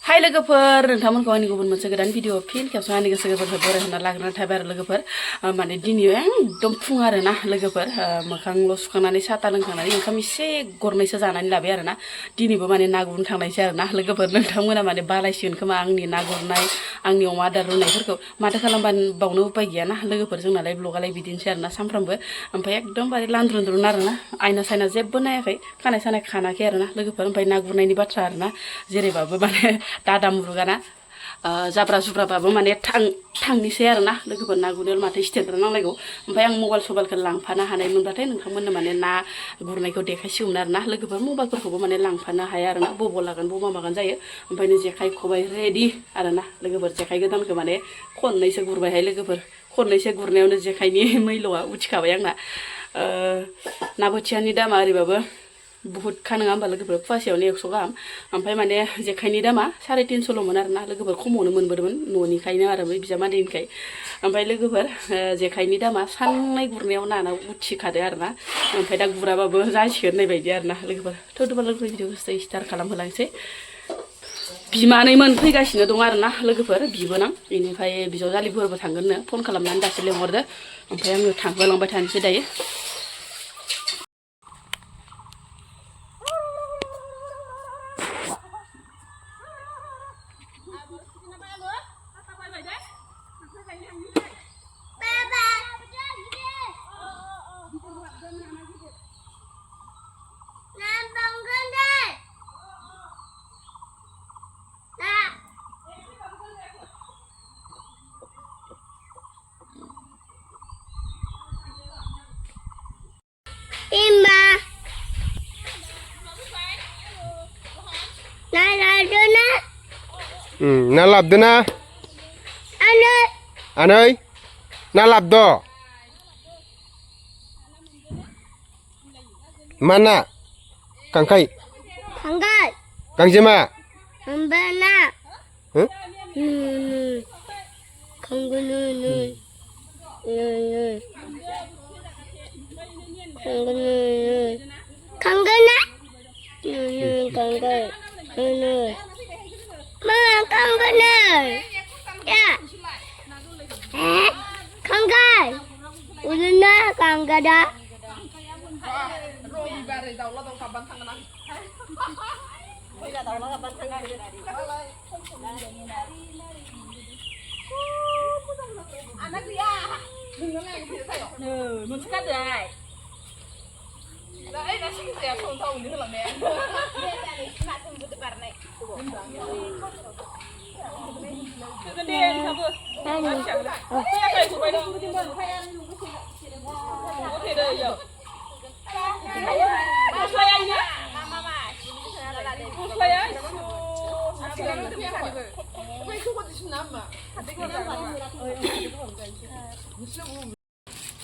हाय लोगोफोर नोंथांमोनखौ आंनि गुबुन मोनसे गोदान भिडिअ फिन खेबसे आंनि गोसो गोरबोनिफ्राय बरायहोना लाग्रोनाय थाबाय आरो लोगोफोर माने दिनै एकदम फुं आरो ना लोगोफोर मोखांल' सुखांनानै साहा लोंखांनानै ओंखाम एसे गरनैसो जानानै लाबाय आरो ना दिनैबो माने ना गुरनो थांनायसै आरो ना लोगोफोर नोंथांमोना माने बालायसिगोन खोमा आंनि ना गुरनाय आंनि अमा आदार रुनायफोरखौ माथो खालामबावनो उपाय गैयाना लोगोफोर जोंनालाय ब्लगालाय बिदिनोसै आरो ना सानफ्रामबो ओमफ्राय एकदमबारे लान्द्रुन आरो ना आयना सायना जेबो नायाखै खानाय सानाय खानाखै आरो ना लोगोफोर ओमफ्राय ना गुरनायनि बाथ्रा आरो ना जेरैबाबो माने दादा मुरुगाना जाब्रा जुब्राबाबो माने थांनोसै आरो ना लोगोफोर ना गुरनायाव माथो स्टेन्डार नांलायगौ ओमफ्राय आं मबाइल सबाइलखौ लांफानो हानाय मोनबाथाय नोंथांमोननो माने ना गुरनायखौ देखायसिगौमोन आरो ना लोगोफोर मबाइलफोरखौबो माने लांफानो हाया आरो ना बबाव लागोन बबा मागोन जायो ओमफ्रायनो जेखाइ खबाइ रेडि आरो ना लोगोफोर जेखाइ गोदानखौ माने खननैसो गुरबायहाय लोगोफोर खननैसो गुरनायावनो जेखाइनि मैल'आ उथिखाबाय आंना ना बोथियानि दामा ओरैबाबो बुहुतखा नङा होमबा लोगोफोर फवासेयावनो 100 गाहाम ओमफ्राय माने जेखाइनि दामा 350ल'मोन आरो ना लोगोफोर खमावनो मोनबोदोंमोन न'निखायनो आरो बै बिजामादैनिखाय ओमफ्राय लोगोफोर जेखाइनि दामा साननै गुरनायाव नाना उथिखादो आरो ना ओमफ्राय दा गुराबाबो जासिगोन होननाय बायदि आरो ना लोगोफोर थ'दोबा लोगोफोर भिडिअखौ स्टार्ट खालामहोलांसै बिमानैमोन फैगासिनो दं आरो ना लोगोफोर बिबोनां बेनिफ्राय बिजावजालिफोरबो थांगोननो फन खालामनानै दासो लेंहरदो ओमफ्राय आङो थांहोलांबाय थानोसै दायो ना लाबदो ना आनै ना लाबद' मा ना खांखाइ गांजेमा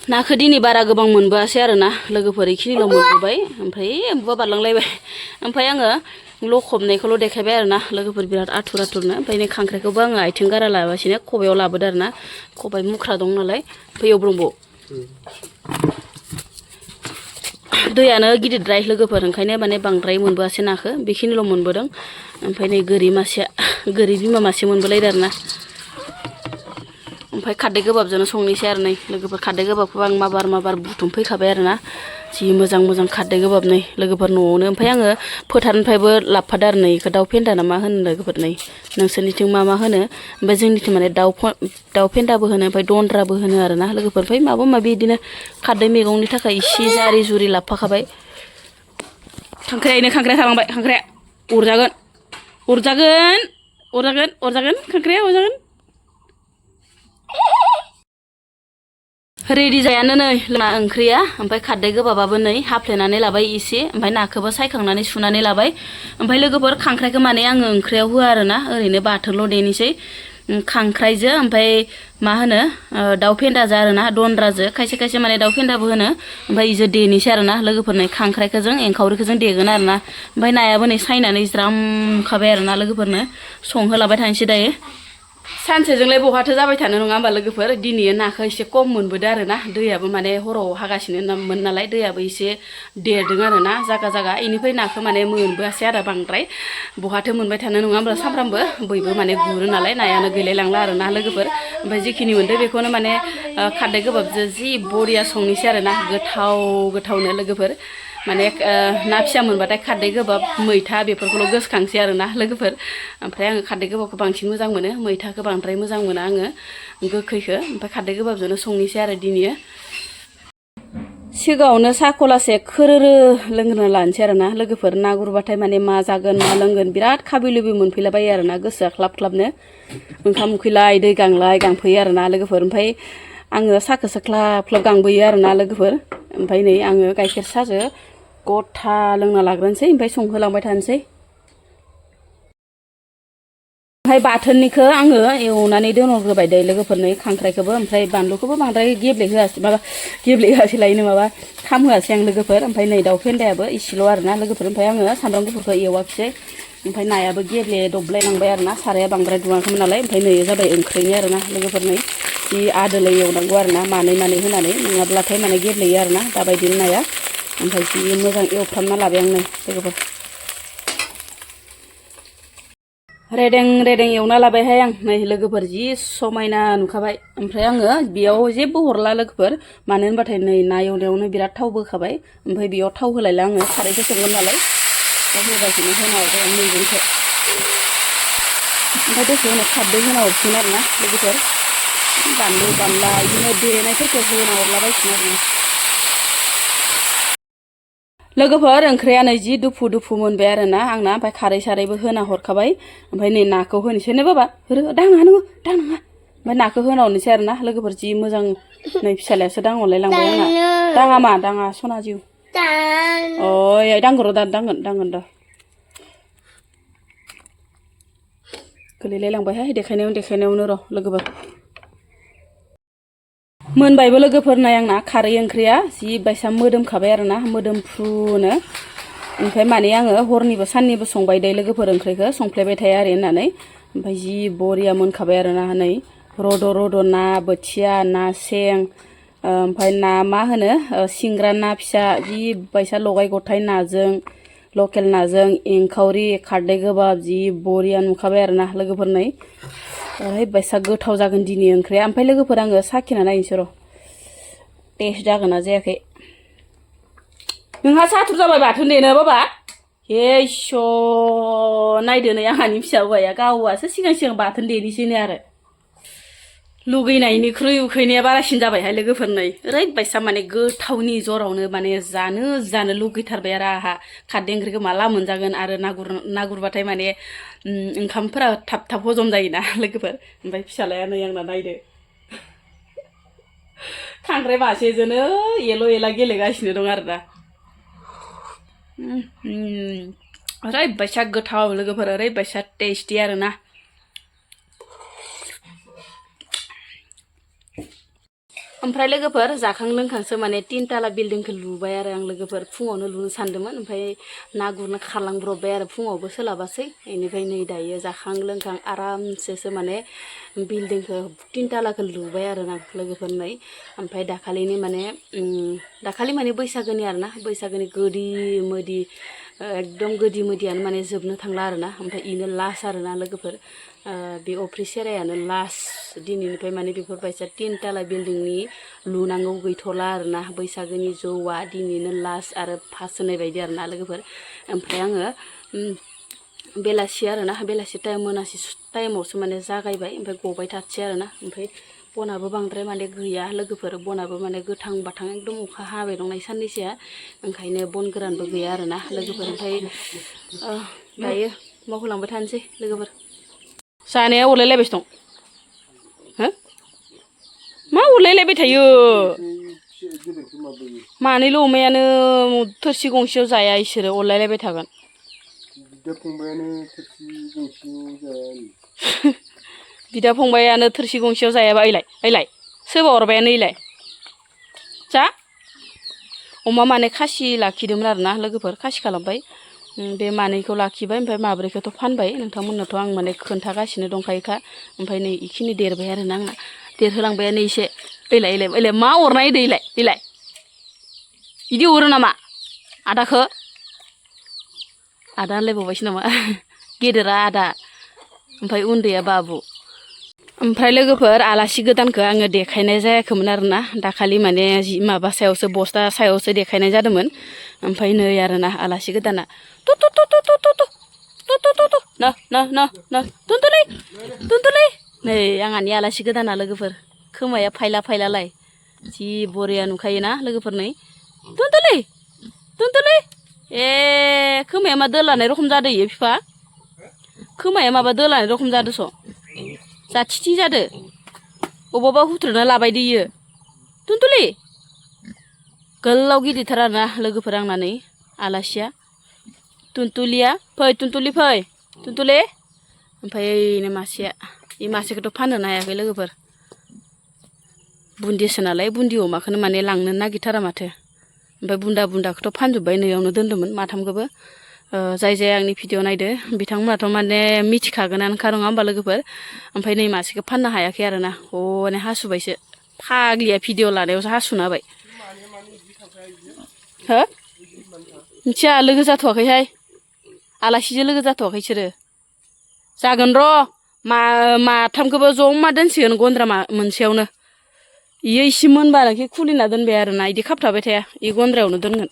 नाखौ दिनै बारा गोबां मोनबोआसै आरो ना लोगोफोर इखिनिल' मोनबोबाय ओमफ्राय एम्बुआ बारलांलायबाय ओमफ्राय आङो लखबनायखौल' देखायबाय आरो ना लोगोफोर बिराद आथुरनो ओमफ्राय नै खांख्राइखौबो आङो आथिं गारा लाबासिनो खबायाव लाबोदो आरो ना खबाइ मुख्रा दं नालाय फैयाव ब्रंबो दैयानो गिदिरद्राय लोगोफोर ओंखायनो माने बांद्राय मोनबोआसै नाखौ बेखिनिल' मोनबोदों ओमफ्राय नै गोरि बिमा मासे मोनबोलायदों आरो ना ओमफ्राय खारदै गोबाबजोंनो संनोसै आरो नै लोगोफोर खारदै गोबाबखौ आं माबार बुथुमफैखाबाय आरो ना जि मोजां खारदै गोबाब नै लोगोफोर न'आवनो ओमफ्राय आङो फोथारनिफ्रायबो लाबोफादों आरो नै बेखौ दाउ फेन्दा ना मा होनो लोगोफोर नै नोंसोरनिथिं मा होनो ओमफ्राय जोंनिथिं माने दाउ फेन्दाबो होनो ओमफ्राय दन्द्राबो होनो आरो ना लोगोफोर ओमफ्राय माबा माबि बिदिनो खारदै मैगंनि थाखाय इसे जारि जुरि लाबोफाखाबाय खांख्राइया थालांबाय खांख्राइया अरजागोन खांख्राइया अरजागोन रेडि जायानो नै ना ओंख्रिया ओमफ्राय खारदै गोबाबाबो नै हाफ्लेनानै लाबाय एसे ओमफ्राय नाखौबो सायखांनानै सुनानै लाबाय ओमफ्राय लोगोफोर खांख्राइखौ माने आङो ओंख्रियाव होआ आरो ना ओरैनो बाथोनल' देनोसै खांख्राइजों ओमफ्राय मा होनो दाउ फेन्दाजों आरो ना दन्द्राजों खायसे माने दाउ फेन्दाबो होनो ओमफ्राय इजों देनोसै आरो ना लोगोफोर नै खांख्राइखौ जों एंखावरिखौ जों देगोन आरो ना ओमफ्राय नायाबो नै सायनानै ज्राम खाबाय आरो ना लोगोफोरनो संहोलाबाय थानोसै दायो सानसेजोंलाय बहाथो जाबाय थानो नङा होमबा लोगोफोर दिनै नाखौ एसे खम मोनबोदो आरोना दैयाबो माने हराव हागासिनोमोन नालाय दैयाबो एसे देरदों आरोना जागा जागा इनिफ्राय नाखौ माने मोनबोआसै आरो बांद्राय बहाथो मोनबाय थानो नङा होमब्ला सामफ्रामबो बयबो माने गुरो नालाय नायानो गैलायलांला आरोना लोगोफोर ओमफ्राय जिखिनि मोनदो बेखौनो माने खारदै गोबाबजों जि बरिया संनोसै आरोना गोथाव गोथावनो लोगोफोर माने ना फिसा मोनबाथाय खारदै गोबाब मैथा बेफोरखौल' गोसोखांसै आरोना लोगोफोर ओमफ्राय आङो खारदै गोबाबखौ बांसिन मोजां मोनो मैथाखौ बांद्राय मोजां मोना आङो गोखैखौ ओमफ्राय खारदै गोबाबजोंनो संनोसै आरो दिनै सिगाङावनो साहा खलासे खोरोरो लोंग्रोना लानोसै आरोना लोगोफोर ना गुरबाथाय माने मा जागोन मा लोंगोन बिराद खाबै लुबै मोनफैलाबायो आरोना गोसोआ ख्लाब ख्लाबनो ओंखाम उखैलाय दै गांलाय गांफैयो आरोना लोगोफोर ओमफ्राय आङो साहाखौसो ख्लाब ख्लाब गांबोयो आरोना लोगोफोर ओमफ्राय नै आङो गाइखेर साहाजों गथा लोंना लाग्रोनोसै ओमफ्राय संहोलांबाय थानोसै ओमफ्राय बाथोननिखौ आङो एवनानै दोनहरग्रोबाय दै लोगोफोरनो खांख्राइखौबो ओमफ्राय बानलुखौबो बांद्राय गेब्लेहोआसै माबा गेब्लेहोआसै लायनो माबा खामहोआसै आं लोगोफोर ओमफ्राय नै दाउ फेन्दायाबो इसेल' आरोना लोगोफोर ओमफ्राय आङो सामब्राम गुफुरखौ एवाखिसै ओमफ्राय नायाबो गेब्लेदबलायलांबाय आरोना साराया बांद्राय दुङाखैमोन नालाय ओमफ्राय नै जाबाय ओंख्रिनि आरोना लोगोफोर नै जि आदोलै एवनांगौ आरोना मानै मानै होनानै नङाब्लाथाय माने गेब्लेयो आरोना दाबायदिनो नाया ओमफ्राय जि मोजां एवफ्रामना लाबाय आं नै लोगोफोर रेदें रेदें एवना लाबायहाय आं नै लोगोफोर जि समायना नुखाबाय ओमफ्राय आङो बेयाव जेबो हरला लोगोफोर मानो होनबाथाय नै ना एवनायावनो बिराद थाव बोखाबाय ओमफ्राय बेयाव थाव होलायला आङो खारैखौ संगोन नालाय बेबायदिनो होना हरबाय आं मैगंखौ ओमफ्राय दसे उनाव खारदै होना हरसिगोन आरोना लोगोफोर बानलु बानला बिदिनो देनायफोरखौ होना हरलाबायसिगोन आरोना लोगोफोर ओंख्रिया नै जि दुफु दुफु मोनबाय आरोना आंना ओमफ्राय खारै सारैबो होना हरखाबाय ओमफ्राय नै नाखौ होनोसै नो बाबा दाङा नोङो दाङा ओमफ्राय नाखौ होना हरनोसै आरोना लोगोफोर जि मोजां नै फिसालायासो दांहरलाय लांबाय आंना दाङा मा दाङा सना जिउ अ दांगोन र' दांगोन र' गोलैलाय लांबायहाय देखायनायावनो र' लोगोफोर मोनबायबो लोगोफोर नाय आंना खारै ओंख्रिया जि बायसा मोदोमखाबाय आरोना मोदोमफ्रुनो ओमफ्राय माने आङो हरनिबो साननिबो संबाय दे लोगोफोर ओंख्रिखौ संफ्लेबाय थाया आरो होननानै ओमफ्राय जि बरिया मोनखाबाय आरोना नै रद' रद' ना बोथिया ना सें ओमफ्राय ना मा होनो सिंग्रा ना फिसा जि बायसा लगाय गथाय नाजों लकेल नाजों एंखावरि खारदै गोबाब जि बरिया नुखाबाय आरोना लोगोफोर नै ओरैबायसा गोथाव जागोन दिनै ओंख्रिया ओमफ्राय लोगोफोर आङो साखिना नायनोसै र' टेस्ट जागोन ना जायाखै नोंहा साथुर जाबाय बाथोन देनो बाबा हे इस'र नायदो नै आंहानि फिसा हौवाया गावआसो सिगां बाथोन देनिसैनो आरो लुगैनायनिख्रुइ उखैनाया बारासिन जाबायहाय लोगोफोर नै ओरैबायसा माने गोथावनि जरावनो माने जानो लुगैथारबाय आरो आंहा खारदै ओंख्रिखौ माला मोनजागोन आरो ना गुरबाथाय माने ओंखामफोरा थाब थाब हजम जायोना लोगोफोर ओमफ्राय फिसालाया नै आंना नायदो खांख्राइ मासेजोंनो एल' एला गेलेगासिनो दं आरोना ओरैबायसा गोथाव लोगोफोर ओरैबायसा टेस्टि आरोना ओमफ्राय लोगोफोर जाखां लोंखांसो माने 3 ताला बिल्डिंखौ लुबाय आरो आं लोगोफोर फुङावनो लुनो सानदोंमोन ओमफ्राय ना गुरनो खारलांब्रबबाय आरो फुङावबो सोलाबासै बेनिफ्राय नै दायो जाखां लोंखां आरामसेसो माने बिल्डिंखौ 3 तालाखौ लुबाय आरो ना लोगोफोर नै ओमफ्राय दाखालिनि माने बैसागोनि आरोना बैसागोनि गोदि मोदि एकदम गोदि मोदियानो माने जोबनो थांला आरोना ओमफ्राय इनो लास्ट आरोना लोगोफोर बे अफ्रि सेरायानो लास्ट दिनैनिफ्राय माने बेफोरबायसा 3 ताला बिल्डिंनि लुनांगौ गैथ'ला आरोना बैसागोनि जौआ दिनैनो लास्ट आरो फार्स्ट होनाय बायदि आरोना लोगोफोर ओमफ्राय आङो बेलासि आरोना बेलासि टाइम मोनासि टाइमावसो माने जागायबाय ओमफ्राय गबाय थासै आरोना ओमफ्राय बनाबो बांद्राय माने गैया लोगोफोर बनाबो माने गोथां बाथां एकदम अखा हाबाय दंनाय साननैसोआ ओंखायनो बन गोरानबो गैया आरोना लोगोफोर ओमफ्राय दायो मावहोलांबाय थानोसै लोगोफोर जानाया अरलायलायबायसो दं हो मा अरलायलायबाय थायो मानैल' अमायानो थोरसि गंसेयाव जाया इसोरो अरलायलायबाय थागोन बिदा फंबायानो थोरसि गंसेयाव जायाबा ओइलाय सोरबा अरबायानो ओइलाय जा अमा माने खासि लाखिदोंमोन आरोना लोगोफोर खासि खालामबाय बे मानैखौ लाखिबाय ओमफ्राय माब्रैखौथ' फानबाय नोंथांमोननोथ' आं माने खोन्थागासिनो दंखायोखा ओमफ्राय नै इखिनि देरबाय आरोना आंना देरहोलांबायानो एसे ओइलाय मा अरनाय दैलाय इदि अरो नामा आदाखो आदा होनलायबावबायसो नामा गेदेरा आदा ओमफ्राय उन्दैया बाबु ओमफ्राय लोगोफोर आलासि गोदानखौ आङो देखायनाय जायाखैमोन आरोना दाखालि माने माबा सायावसो बस्था सायावसो देखायनाय जादोंमोन ओमफ्राय नै आरोना आलासि गोदाना टुनटुलै नै आंहानि आलासि गोदाना लोगोफोर खोमाया फायलालाय जि बरिया नुखायोना लोगोफोर नै टुनटुलै ए खोमाया मा दोलानाय रखम जादो इयो बिफा खोमाया माबा दोलानाय रखम जादोस' जाथिथि जादो अबावबा हुथ्रोना लाबायदो इयो टुनटुलि गोलाव गिदिरथार आरोना लोगोफोर आंना नै आलासिया टुनटुलिया फै टुनटुलि फै टुनटुलि ओमफ्राय ओइनो मासेया इ मासेखौथ' फानहोनो हायाखै लोगोफोर बुन्दिसो नालाय बुन्दि अमाखौनो माने लांनो नागिरथारा माथो ओमफ्राय बुन्दाखौथ' फानजोब्बाय नैयावनो दोन्दोंमोन माथामखौबो जाय आंनि भिडिअ नायदो बिथांमोनाथ' माने मिथिखागोनानोखा नङा होमबा लोगोफोर ओमफ्राय नै मासेखौ फाननो हायाखै आरोना माने हासुबायसो फाग्लिया भिडिअ लानायावसो हासुना होबाय हो मिथिया लोगो जाथ'वाखैहाय आलासिजों लोगो जाथ'वाखै बिसोरो जागोन र' माथामखौबो जमा दोनसिगोन गन्द्रा मोनसेयावनो इयो इसे मोनबानोखि खुलिना दोनबाय आरोना इदि खाबथाबाय थाया इ गन्द्रायावनो दोनगोन